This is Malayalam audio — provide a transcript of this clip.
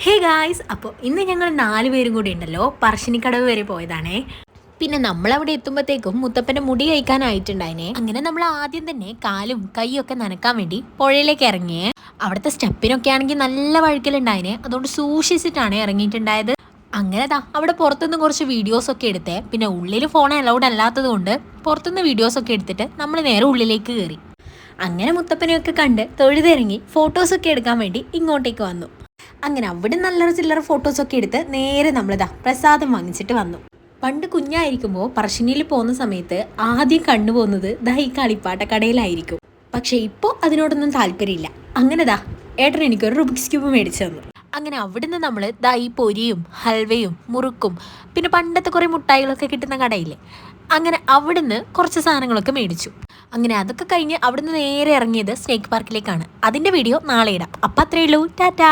ഹേ ഗായ്സ്, അപ്പോൾ ഇന്ന് ഞങ്ങൾ 4 പേരും കൂടി ഉണ്ടല്ലോ പറശ്ശിനിക്കടവ് വരെ പോയതാണേ. പിന്നെ നമ്മളവിടെ എത്തുമ്പോഴത്തേക്കും മുത്തപ്പൻ്റെ മുടി കഴിക്കാനായിട്ടുണ്ടായിനെ. അങ്ങനെ നമ്മൾ ആദ്യം തന്നെ കാലും കൈയൊക്കെ നനക്കാൻ വേണ്ടി പുഴയിലേക്ക് ഇറങ്ങിയേ. അവിടുത്തെ സ്റ്റെപ്പിനൊക്കെ ആണെങ്കിൽ നല്ല വഴുക്കലുണ്ടായിനെ, അതുകൊണ്ട് സൂക്ഷിച്ചിട്ടാണ് ഇറങ്ങിയിട്ടുണ്ടായത്. അങ്ങനെ അവിടെ പുറത്തുനിന്ന് കുറച്ച് വീഡിയോസൊക്കെ എടുത്തേ. പിന്നെ ഉള്ളിൽ ഫോൺ അലൗഡ് അല്ലാത്തത് കൊണ്ട് പുറത്തുനിന്ന് വീഡിയോസൊക്കെ എടുത്തിട്ട് നമ്മൾ നേരെ ഉള്ളിലേക്ക് കയറി. അങ്ങനെ മുത്തപ്പനെയൊക്കെ കണ്ട് തൊഴുതിറങ്ങി ഫോട്ടോസൊക്കെ എടുക്കാൻ വേണ്ടി ഇങ്ങോട്ടേക്ക് വന്നു. അങ്ങനെ അവിടെ നല്ലൊരു ചില്ലറ ഫോട്ടോസൊക്കെ എടുത്ത് നേരെ നമ്മളിതാ പ്രസാദം വാങ്ങിച്ചിട്ട് വന്നു. പണ്ട് കുഞ്ഞായിരിക്കുമ്പോൾ പറശ്ശിനിയിൽ പോകുന്ന സമയത്ത് ആദ്യം കണ്ടുപോകുന്നത് ഈ കളിപ്പാട്ട കടയിലായിരിക്കും. പക്ഷെ ഇപ്പോൾ അതിനോടൊന്നും താല്പര്യമില്ല. അങ്ങനെ ഏട്ടൻ എനിക്കൊരു റുബിക്സ് ക്യൂബ് മേടിച്ചു തന്നു. അങ്ങനെ അവിടുന്ന് നമ്മൾ ഈ പൊരിയും ഹൽവയും മുറുക്കും പിന്നെ പണ്ടത്തെ കുറേ മുട്ടായികളൊക്കെ കിട്ടുന്ന കടയില്ലേ, അങ്ങനെ അവിടുന്ന് കുറച്ച് സാധനങ്ങളൊക്കെ മേടിച്ചു. അങ്ങനെ അതൊക്കെ കഴിഞ്ഞ് അവിടുന്ന് നേരെ ഇറങ്ങിയത് സ്നേക്ക് പാർക്കിലേക്കാണ്. അതിൻ്റെ വീഡിയോ നാളെ ഇടാം. അപ്പം അത്രയേ ഉള്ളൂ. ടാറ്റാ.